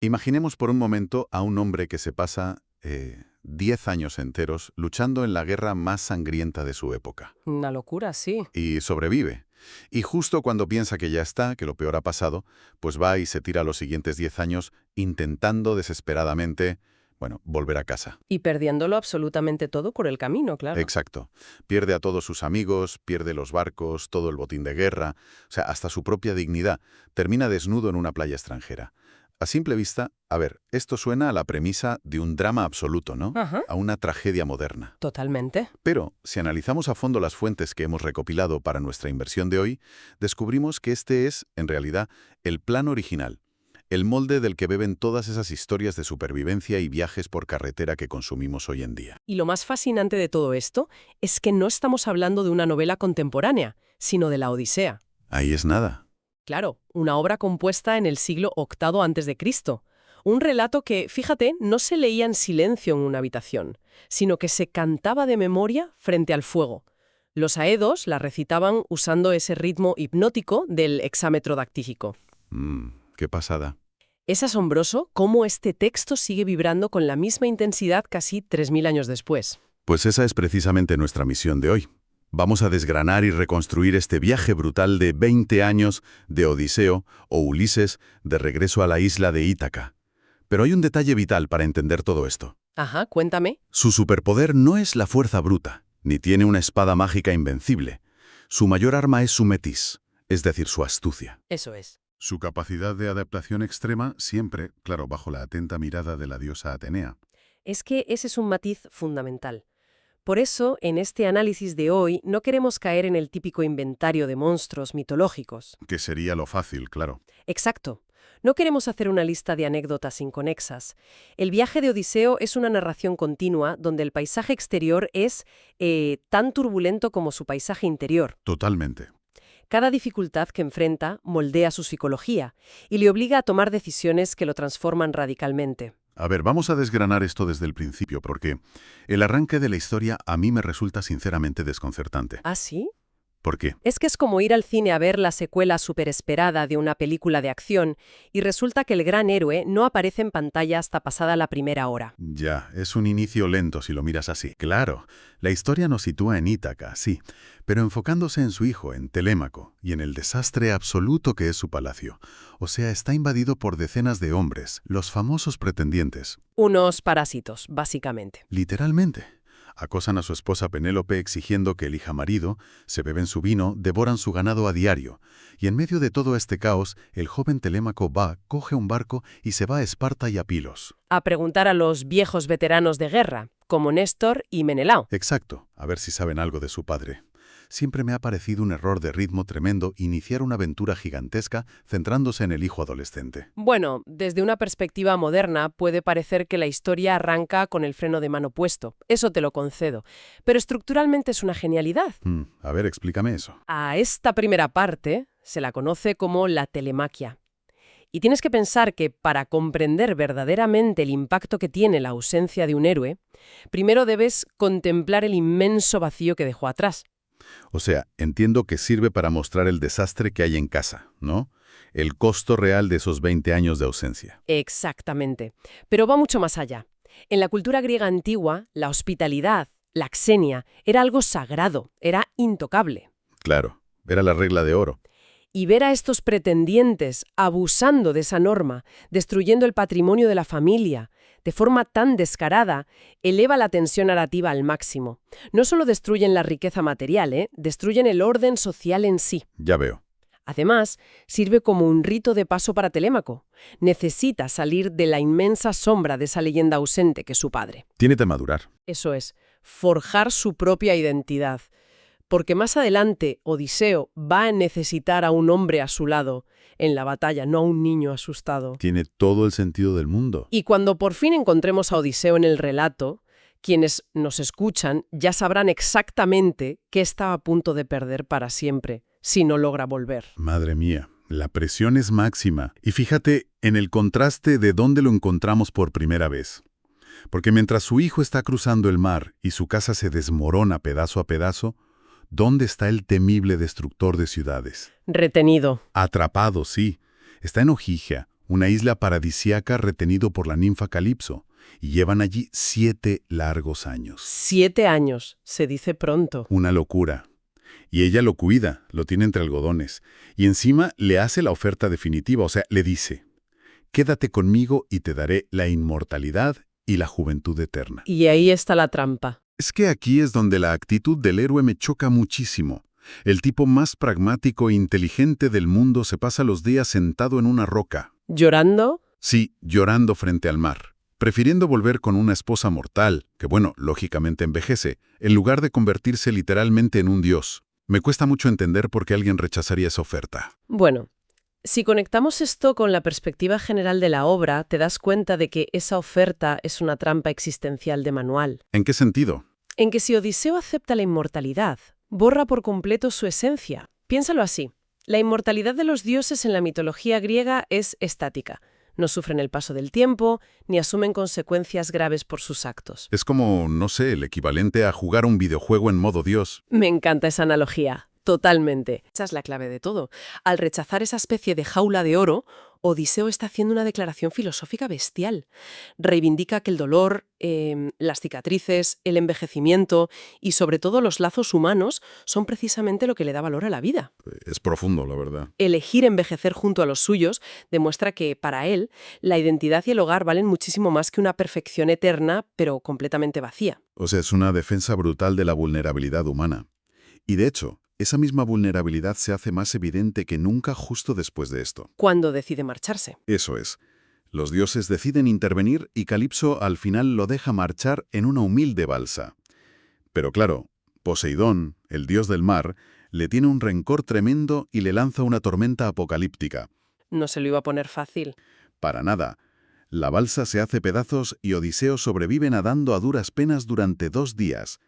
Imaginemos por un momento a un hombre que se pasa 10 años enteros luchando en la guerra más sangrienta de su época. Una locura, sí. Y sobrevive. Y justo cuando piensa que ya está, que lo peor ha pasado, pues va y se tira los siguientes 10 años intentando desesperadamente, bueno, volver a casa. Y perdiéndolo absolutamente todo por el camino, claro. Exacto. Pierde a todos sus amigos, pierde los barcos, todo el botín de guerra, o sea, hasta su propia dignidad. Termina desnudo en una playa extranjera. A simple vista, a ver, esto suena a la premisa de un drama absoluto, ¿no? Ajá. A una tragedia moderna. Totalmente. Pero, si analizamos a fondo las fuentes que hemos recopilado para nuestra inversión de hoy, descubrimos que este es, en realidad, el plan original, el molde del que beben todas esas historias de supervivencia y viajes por carretera que consumimos hoy en día. Y lo más fascinante de todo esto es que no estamos hablando de una novela contemporánea, sino de la Odisea. Ahí es nada. Claro, una obra compuesta en el siglo VIII a.C. Un relato que, fíjate, no se leía en silencio en una habitación, sino que se cantaba de memoria frente al fuego. Los aedos la recitaban usando ese ritmo hipnótico del hexámetro dactílico. Qué pasada. Es asombroso cómo este texto sigue vibrando con la misma intensidad casi 3000 años después. Pues esa es precisamente nuestra misión de hoy. Vamos a desgranar y reconstruir este viaje brutal de 20 años de Odiseo o Ulises de regreso a la isla de Ítaca. Pero hay un detalle vital para entender todo esto. Ajá, cuéntame. Su superpoder no es la fuerza bruta, ni tiene una espada mágica invencible. Su mayor arma es su metis, es decir, su astucia. Eso es. Su capacidad de adaptación extrema siempre, claro, bajo la atenta mirada de la diosa Atenea. Es que ese es un matiz fundamental. Por eso, en este análisis de hoy, no queremos caer en el típico inventario de monstruos mitológicos. Que sería lo fácil, claro. Exacto. No queremos hacer una lista de anécdotas inconexas. El viaje de Odiseo es una narración continua donde el paisaje exterior es tan turbulento como su paisaje interior. Totalmente. Cada dificultad que enfrenta moldea su psicología y le obliga a tomar decisiones que lo transforman radicalmente. A ver, vamos a desgranar esto desde el principio, porque el arranque de la historia a mí me resulta sinceramente desconcertante. ¿Ah, sí? ¿Por qué? Es que es como ir al cine a ver la secuela superesperada de una película de acción y resulta que el gran héroe no aparece en pantalla hasta pasada la primera hora. Ya, es un inicio lento si lo miras así. Claro, la historia nos sitúa en Ítaca, sí, pero enfocándose en su hijo, en Telémaco, y en el desastre absoluto que es su palacio. O sea, está invadido por decenas de hombres, los famosos pretendientes. Unos parásitos, básicamente. Literalmente. Acosan a su esposa Penélope exigiendo que elija marido, se beben su vino, devoran su ganado a diario. Y en medio de todo este caos, el joven Telémaco coge un barco y se va a Esparta y a Pilos. A preguntar a los viejos veteranos de guerra, como Néstor y Menelao. Exacto, a ver si saben algo de su padre. Siempre me ha parecido un error de ritmo tremendo iniciar una aventura gigantesca centrándose en el hijo adolescente. Bueno, desde una perspectiva moderna puede parecer que la historia arranca con el freno de mano puesto. Eso te lo concedo. Pero estructuralmente es una genialidad. A ver, explícame eso. A esta primera parte se la conoce como la telemaquia. Y tienes que pensar que para comprender verdaderamente el impacto que tiene la ausencia de un héroe, primero debes contemplar el inmenso vacío que dejó atrás. O sea, entiendo que sirve para mostrar el desastre que hay en casa, ¿no? El costo real de esos 20 años de ausencia. Exactamente. Pero va mucho más allá. En la cultura griega antigua, la hospitalidad, la xenia, era algo sagrado, era intocable. Claro, era la regla de oro. Y ver a estos pretendientes abusando de esa norma, destruyendo el patrimonio de la familia, de forma tan descarada, eleva la tensión narrativa al máximo. No solo destruyen la riqueza material, destruyen el orden social en sí. Ya veo. Además, sirve como un rito de paso para Telémaco. Necesita salir de la inmensa sombra de esa leyenda ausente que es su padre. Tiene que madurar. Eso es, forjar su propia identidad. Porque más adelante Odiseo va a necesitar a un hombre a su lado en la batalla, no a un niño asustado. Tiene todo el sentido del mundo. Y cuando por fin encontremos a Odiseo en el relato, quienes nos escuchan ya sabrán exactamente qué está a punto de perder para siempre, si no logra volver. Madre mía, la presión es máxima. Y fíjate en el contraste de dónde lo encontramos por primera vez. Porque mientras su hijo está cruzando el mar y su casa se desmorona pedazo a pedazo, ¿dónde está el temible destructor de ciudades? Retenido. Atrapado, sí. Está en Ogygia, una isla paradisíaca retenido por la ninfa Calipso, y llevan allí 7 largos años. 7 años, se dice pronto. Una locura. Y ella lo cuida, lo tiene entre algodones, y encima le hace la oferta definitiva, o sea, le dice, quédate conmigo y te daré la inmortalidad y la juventud eterna. Y ahí está la trampa. Es que aquí es donde la actitud del héroe me choca muchísimo. El tipo más pragmático e inteligente del mundo se pasa los días sentado en una roca. ¿Llorando? Sí, llorando frente al mar, prefiriendo volver con una esposa mortal, que bueno, lógicamente envejece, en lugar de convertirse literalmente en un dios. Me cuesta mucho entender por qué alguien rechazaría esa oferta. Bueno, si conectamos esto con la perspectiva general de la obra, te das cuenta de que esa oferta es una trampa existencial de manual. ¿En qué sentido? En que si Odiseo acepta la inmortalidad, borra por completo su esencia. Piénsalo así. La inmortalidad de los dioses en la mitología griega es estática. No sufren el paso del tiempo, ni asumen consecuencias graves por sus actos. Es como, no sé, el equivalente a jugar un videojuego en modo dios. Me encanta esa analogía. Totalmente. Esa es la clave de todo. Al rechazar esa especie de jaula de oro, Odiseo está haciendo una declaración filosófica bestial. Reivindica que el dolor, las cicatrices, el envejecimiento y sobre todo los lazos humanos son precisamente lo que le da valor a la vida. Es profundo, la verdad. Elegir envejecer junto a los suyos demuestra que, para él, la identidad y el hogar valen muchísimo más que una perfección eterna, pero completamente vacía. O sea, es una defensa brutal de la vulnerabilidad humana. Y de hecho, esa misma vulnerabilidad se hace más evidente que nunca justo después de esto. Cuando decide marcharse. Eso es. Los dioses deciden intervenir y Calipso al final lo deja marchar en una humilde balsa. Pero claro, Poseidón, el dios del mar, le tiene un rencor tremendo y le lanza una tormenta apocalíptica. No se lo iba a poner fácil. Para nada. La balsa se hace pedazos y Odiseo sobrevive nadando a duras penas durante 2 días,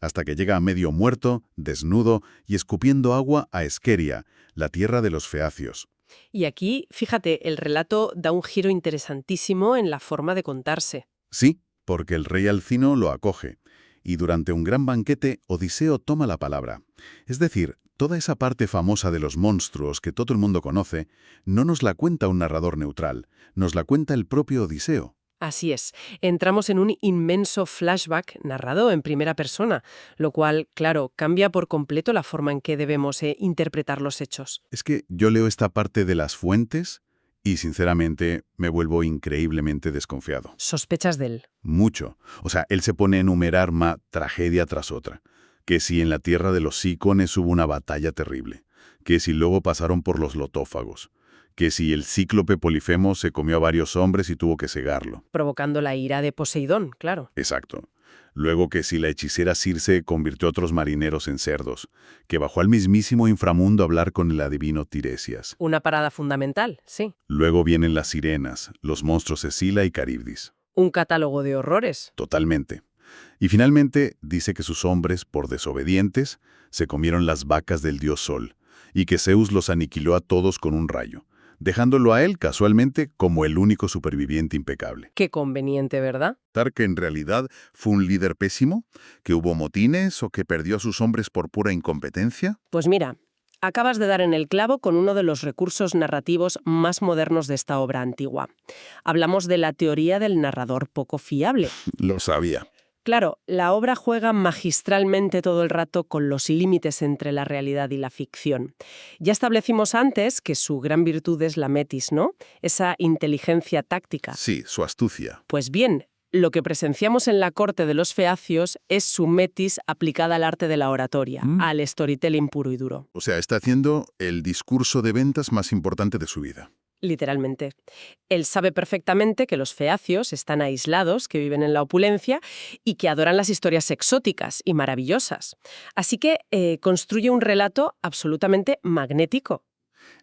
hasta que llega a medio muerto, desnudo y escupiendo agua a Esqueria, la tierra de los feacios. Y aquí, fíjate, el relato da un giro interesantísimo en la forma de contarse. Sí, porque el rey Alcino lo acoge, y durante un gran banquete Odiseo toma la palabra. Es decir, toda esa parte famosa de los monstruos que todo el mundo conoce, no nos la cuenta un narrador neutral, nos la cuenta el propio Odiseo. Así es, entramos en un inmenso flashback narrado en primera persona, lo cual, claro, cambia por completo la forma en que debemos interpretar los hechos. Es que yo leo esta parte de las fuentes y, sinceramente, me vuelvo increíblemente desconfiado. ¿Sospechas de él? Mucho. O sea, él se pone a enumerar tragedia tras otra. Que si en la tierra de los Cicones hubo una batalla terrible. Que si luego pasaron por los lotófagos. Que si el cíclope Polifemo se comió a varios hombres y tuvo que cegarlo. Provocando la ira de Poseidón, claro. Exacto. Luego que si la hechicera Circe convirtió a otros marineros en cerdos, que bajó al mismísimo inframundo a hablar con el adivino Tiresias. Una parada fundamental, sí. Luego vienen las sirenas, los monstruos Escila y Caribdis. Un catálogo de horrores. Totalmente. Y finalmente dice que sus hombres, por desobedientes, se comieron las vacas del dios Sol, y que Zeus los aniquiló a todos con un rayo, dejándolo a él, casualmente, como el único superviviente impecable. Qué conveniente, ¿verdad? Que en realidad fue un líder pésimo, que hubo motines o que perdió a sus hombres por pura incompetencia. Pues mira, acabas de dar en el clavo con uno de los recursos narrativos más modernos de esta obra antigua. Hablamos de la teoría del narrador poco fiable. Lo sabía. Claro, la obra juega magistralmente todo el rato con los límites entre la realidad y la ficción. Ya establecimos antes que su gran virtud es la metis, ¿no? Esa inteligencia táctica. Sí, su astucia. Pues bien, lo que presenciamos en la corte de los feacios es su metis aplicada al arte de la oratoria, al storytelling puro y duro. O sea, está haciendo el discurso de ventas más importante de su vida. Literalmente. Él sabe perfectamente que los feacios están aislados, que viven en la opulencia y que adoran las historias exóticas y maravillosas. Así que construye un relato absolutamente magnético.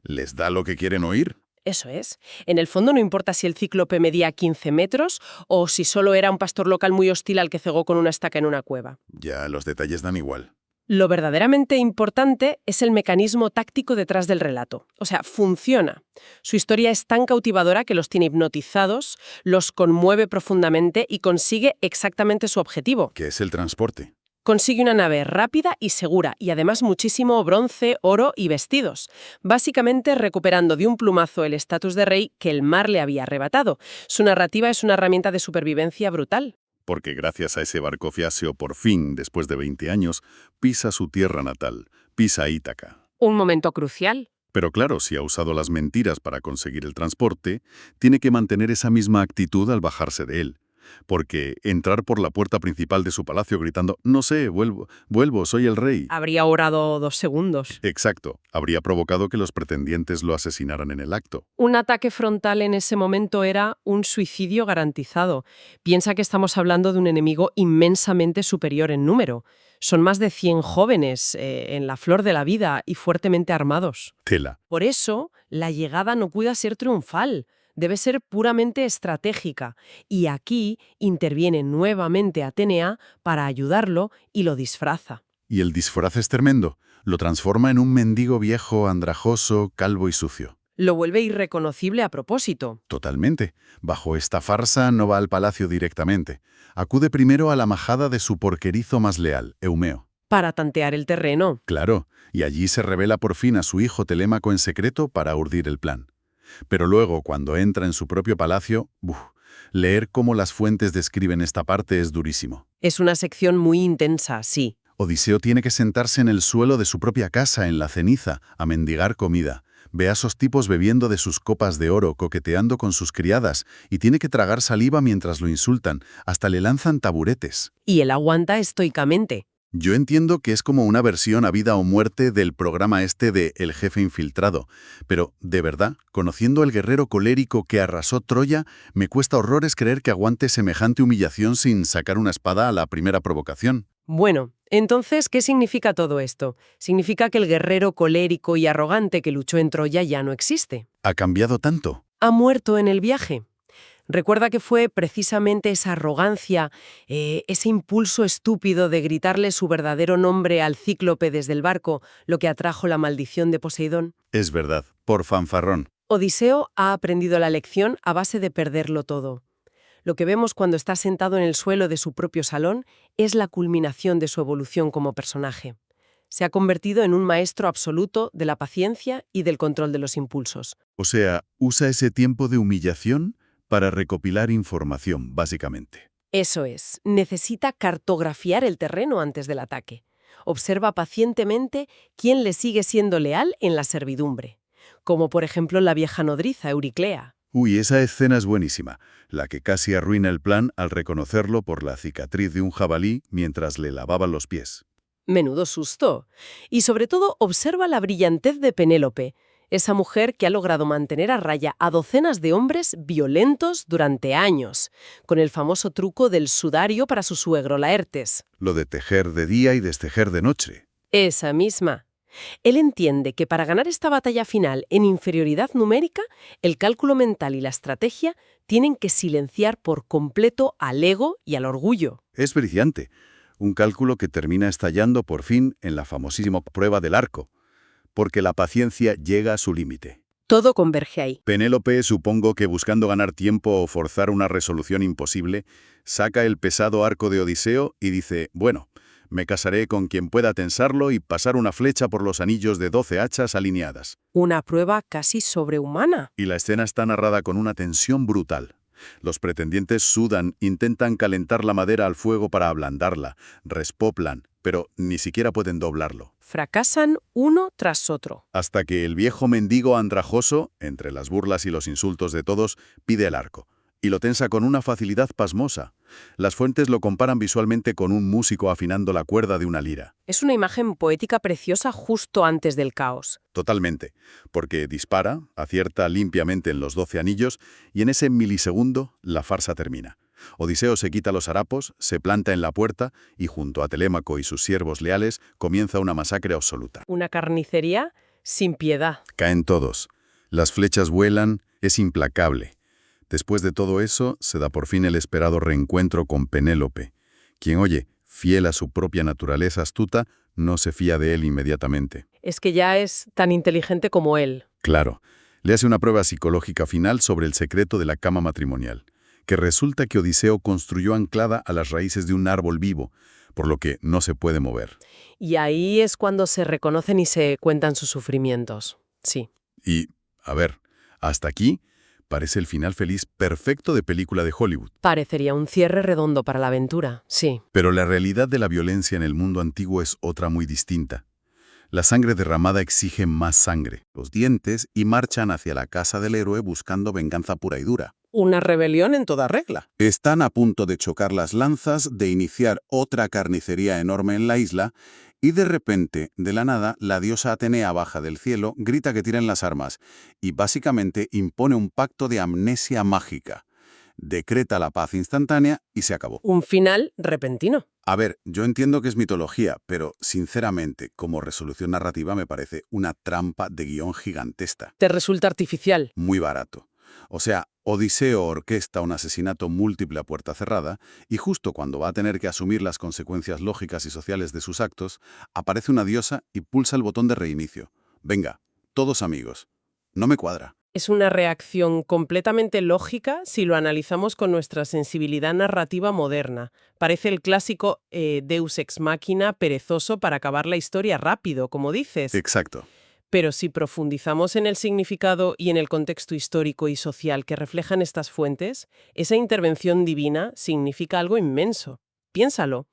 ¿Les da lo que quieren oír? Eso es. En el fondo no importa si el cíclope medía 15 metros o si solo era un pastor local muy hostil al que cegó con una estaca en una cueva. Ya, los detalles dan igual. Lo verdaderamente importante es el mecanismo táctico detrás del relato. O sea, funciona. Su historia es tan cautivadora que los tiene hipnotizados, los conmueve profundamente y consigue exactamente su objetivo. ¿Qué es el transporte? Consigue una nave rápida y segura, y además muchísimo bronce, oro y vestidos, básicamente recuperando de un plumazo el estatus de rey que el mar le había arrebatado. Su narrativa es una herramienta de supervivencia brutal. Porque gracias a ese barco fiaseo, por fin, después de 20 años, pisa su tierra natal, pisa Ítaca. Un momento crucial. Pero claro, si ha usado las mentiras para conseguir el transporte, tiene que mantener esa misma actitud al bajarse de él. Porque entrar por la puerta principal de su palacio gritando «No sé, vuelvo, soy el rey». Habría orado 2 segundos. Exacto, habría provocado que los pretendientes lo asesinaran en el acto. Un ataque frontal en ese momento era un suicidio garantizado. Piensa que estamos hablando de un enemigo inmensamente superior en número. Son más de 100 jóvenes en la flor de la vida y fuertemente armados. Tela. Por eso, la llegada no puede ser triunfal. Debe ser puramente estratégica, y aquí interviene nuevamente Atenea para ayudarlo y lo disfraza. Y el disfraz es tremendo. Lo transforma en un mendigo viejo, andrajoso, calvo y sucio. Lo vuelve irreconocible a propósito. Totalmente. Bajo esta farsa no va al palacio directamente. Acude primero a la majada de su porquerizo más leal, Eumeo. Para tantear el terreno. Claro, y allí se revela por fin a su hijo Telémaco en secreto para urdir el plan. Pero luego, cuando entra en su propio palacio, leer cómo las fuentes describen esta parte es durísimo. Es una sección muy intensa, sí. Odiseo tiene que sentarse en el suelo de su propia casa, en la ceniza, a mendigar comida. Ve a esos tipos bebiendo de sus copas de oro, coqueteando con sus criadas, y tiene que tragar saliva mientras lo insultan, hasta le lanzan taburetes. Y él aguanta estoicamente. Yo entiendo que es como una versión a vida o muerte del programa este de El jefe infiltrado, pero, de verdad, conociendo al guerrero colérico que arrasó Troya, me cuesta horrores creer que aguante semejante humillación sin sacar una espada a la primera provocación. Bueno, entonces, ¿qué significa todo esto? Significa que el guerrero colérico y arrogante que luchó en Troya ya no existe. ¿Ha cambiado tanto? ¿Ha muerto en el viaje? Recuerda que fue precisamente esa arrogancia, ese impulso estúpido de gritarle su verdadero nombre al cíclope desde el barco, lo que atrajo la maldición de Poseidón. Es verdad, por fanfarrón. Odiseo ha aprendido la lección a base de perderlo todo. Lo que vemos cuando está sentado en el suelo de su propio salón es la culminación de su evolución como personaje. Se ha convertido en un maestro absoluto de la paciencia y del control de los impulsos. O sea, usa ese tiempo de humillación para recopilar información, básicamente. Eso es, necesita cartografiar el terreno antes del ataque. Observa pacientemente quién le sigue siendo leal en la servidumbre, como por ejemplo la vieja nodriza Euriclea. Uy, esa escena es buenísima, la que casi arruina el plan al reconocerlo por la cicatriz de un jabalí mientras le lavaban los pies. Menudo susto. Y sobre todo observa la brillantez de Penélope, esa mujer que ha logrado mantener a raya a docenas de hombres violentos durante años, con el famoso truco del sudario para su suegro Laertes. Lo de tejer de día y destejer de noche. Esa misma. Él entiende que para ganar esta batalla final en inferioridad numérica, el cálculo mental y la estrategia tienen que silenciar por completo al ego y al orgullo. Es brillante. Un cálculo que termina estallando por fin en la famosísima prueba del arco, porque la paciencia llega a su límite. Todo converge ahí. Penélope, supongo que buscando ganar tiempo o forzar una resolución imposible, saca el pesado arco de Odiseo y dice, bueno, me casaré con quien pueda tensarlo y pasar una flecha por los anillos de 12 hachas alineadas. Una prueba casi sobrehumana. Y la escena está narrada con una tensión brutal. Los pretendientes sudan, intentan calentar la madera al fuego para ablandarla, respoplan, pero ni siquiera pueden doblarlo. Fracasan uno tras otro. Hasta que el viejo mendigo andrajoso, entre las burlas y los insultos de todos, pide el arco. Y lo tensa con una facilidad pasmosa. Las fuentes lo comparan visualmente con un músico afinando la cuerda de una lira. Es una imagen poética preciosa justo antes del caos. Totalmente, porque dispara, acierta limpiamente en los 12 anillos y en ese milisegundo la farsa termina. Odiseo se quita los harapos, se planta en la puerta y junto a Telémaco y sus siervos leales comienza una masacre absoluta. Una carnicería sin piedad. Caen todos. Las flechas vuelan, es implacable. Después de todo eso, se da por fin el esperado reencuentro con Penélope, quien, oye, fiel a su propia naturaleza astuta, no se fía de él inmediatamente. Es que ya es tan inteligente como él. Claro, le hace una prueba psicológica final sobre el secreto de la cama matrimonial, que resulta que Odiseo construyó anclada a las raíces de un árbol vivo, por lo que no se puede mover. Y ahí es cuando se reconocen y se cuentan sus sufrimientos. Sí. Y, a ver, hasta aquí parece el final feliz perfecto de película de Hollywood. Parecería un cierre redondo para la aventura, sí. Pero la realidad de la violencia en el mundo antiguo es otra muy distinta. La sangre derramada exige más sangre. Los dientes y marchan hacia la casa del héroe buscando venganza pura y dura. Una rebelión en toda regla. Están a punto de chocar las lanzas, de iniciar otra carnicería enorme en la isla, y de repente, de la nada, la diosa Atenea baja del cielo, grita que tiren las armas, y básicamente impone un pacto de amnesia mágica. Decreta la paz instantánea y se acabó. Un final repentino. A ver, yo entiendo que es mitología, pero sinceramente, como resolución narrativa me parece una trampa de guión gigantesca. Te resulta artificial. Muy barato. O sea, Odiseo orquesta un asesinato múltiple a puerta cerrada y justo cuando va a tener que asumir las consecuencias lógicas y sociales de sus actos, aparece una diosa y pulsa el botón de reinicio. Venga, todos amigos. No me cuadra. Es una reacción completamente lógica si lo analizamos con nuestra sensibilidad narrativa moderna. Parece el clásico Deus ex machina perezoso para acabar la historia rápido, como dices. Exacto. Pero si profundizamos en el significado y en el contexto histórico y social que reflejan estas fuentes, esa intervención divina significa algo inmenso. Piénsalo.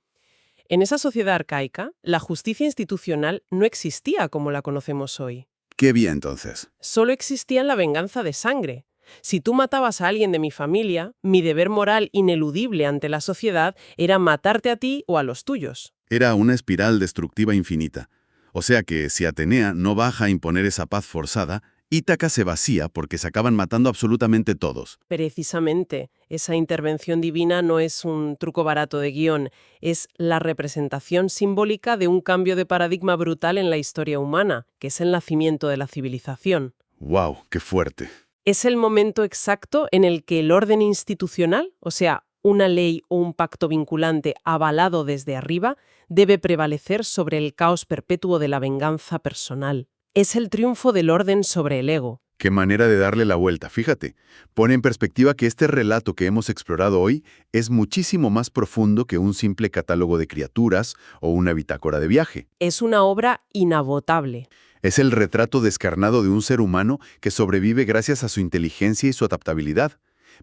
En esa sociedad arcaica, la justicia institucional no existía como la conocemos hoy. ¿Qué vía entonces? Solo existía la venganza de sangre. Si tú matabas a alguien de mi familia, mi deber moral ineludible ante la sociedad era matarte a ti o a los tuyos. Era una espiral destructiva infinita. O sea que si Atenea no baja a imponer esa paz forzada, Ítaca se vacía porque se acaban matando absolutamente todos. Precisamente, esa intervención divina no es un truco barato de guión, es la representación simbólica de un cambio de paradigma brutal en la historia humana, que es el nacimiento de la civilización. ¡Wow! ¡Qué fuerte! Es el momento exacto en el que el orden institucional, o sea, una ley o un pacto vinculante avalado desde arriba, debe prevalecer sobre el caos perpetuo de la venganza personal. Es el triunfo del orden sobre el ego. Qué manera de darle la vuelta, fíjate. Pone en perspectiva que este relato que hemos explorado hoy es muchísimo más profundo que un simple catálogo de criaturas o una bitácora de viaje. Es una obra inagotable. Es el retrato descarnado de un ser humano que sobrevive gracias a su inteligencia y su adaptabilidad.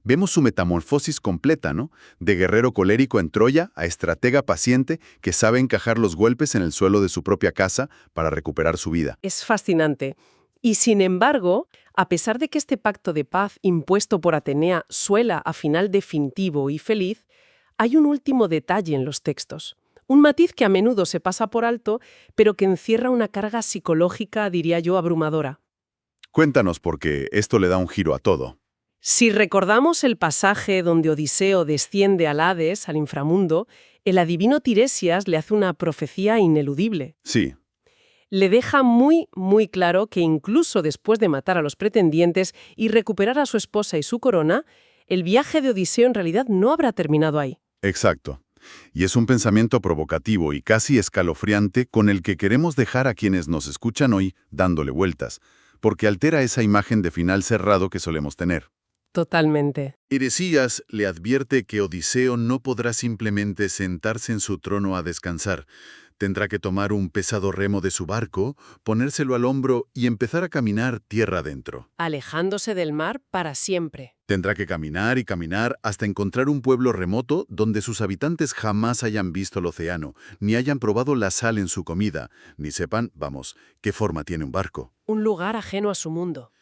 Vemos su metamorfosis completa, ¿no? De guerrero colérico en Troya a estratega paciente que sabe encajar los golpes en el suelo de su propia casa para recuperar su vida. Es fascinante. Y sin embargo, a pesar de que este pacto de paz impuesto por Atenea suela a final definitivo y feliz, hay un último detalle en los textos. Un matiz que a menudo se pasa por alto, pero que encierra una carga psicológica, diría yo, abrumadora. Cuéntanos porque esto le da un giro a todo. Si recordamos el pasaje donde Odiseo desciende al Hades, al inframundo, el adivino Tiresias le hace una profecía ineludible. Sí. Le deja muy, muy claro que incluso después de matar a los pretendientes y recuperar a su esposa y su corona, el viaje de Odiseo en realidad no habrá terminado ahí. Exacto. Y es un pensamiento provocativo y casi escalofriante con el que queremos dejar a quienes nos escuchan hoy dándole vueltas, porque altera esa imagen de final cerrado que solemos tener. Totalmente. Tiresias le advierte que Odiseo no podrá simplemente sentarse en su trono a descansar. Tendrá que tomar un pesado remo de su barco, ponérselo al hombro y empezar a caminar tierra adentro. Alejándose del mar para siempre. Tendrá que caminar y caminar hasta encontrar un pueblo remoto donde sus habitantes jamás hayan visto el océano, ni hayan probado la sal en su comida, ni sepan, vamos, qué forma tiene un barco. Un lugar ajeno a su mundo.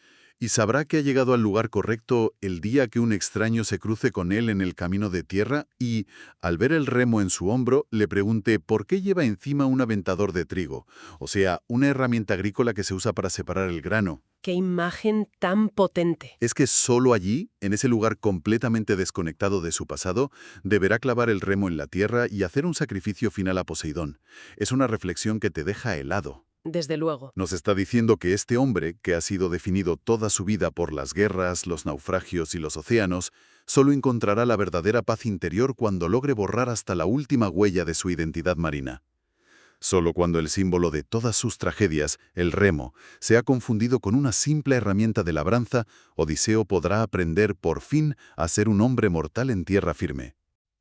Y sabrá que ha llegado al lugar correcto el día que un extraño se cruce con él en el camino de tierra y, al ver el remo en su hombro, le pregunte por qué lleva encima un aventador de trigo, o sea, una herramienta agrícola que se usa para separar el grano. ¡Qué imagen tan potente! Es que solo allí, en ese lugar completamente desconectado de su pasado, deberá clavar el remo en la tierra y hacer un sacrificio final a Poseidón. Es una reflexión que te deja helado. Desde luego. Nos está diciendo que este hombre, que ha sido definido toda su vida por las guerras, los naufragios y los océanos, solo encontrará la verdadera paz interior cuando logre borrar hasta la última huella de su identidad marina. Solo cuando el símbolo de todas sus tragedias, el remo, se ha confundido con una simple herramienta de labranza, Odiseo podrá aprender por fin a ser un hombre mortal en tierra firme.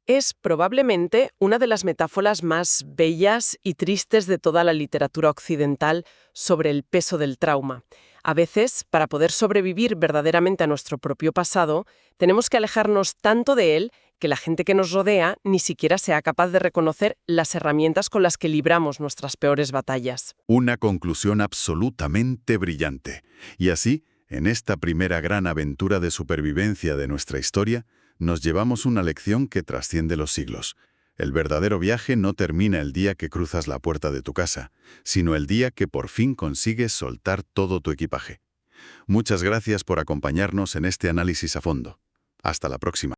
Es probablemente una de las metáforas más bellas y tristes de toda la literatura occidental sobre el peso del trauma. A veces, para poder sobrevivir verdaderamente a nuestro propio pasado, tenemos que alejarnos tanto de él que la gente que nos rodea ni siquiera sea capaz de reconocer las herramientas con las que libramos nuestras peores batallas. Una conclusión absolutamente brillante. Y así, en esta primera gran aventura de supervivencia de nuestra historia, nos llevamos una lección que trasciende los siglos. El verdadero viaje no termina el día que cruzas la puerta de tu casa, sino el día que por fin consigues soltar todo tu equipaje. Muchas gracias por acompañarnos en este análisis a fondo. Hasta la próxima.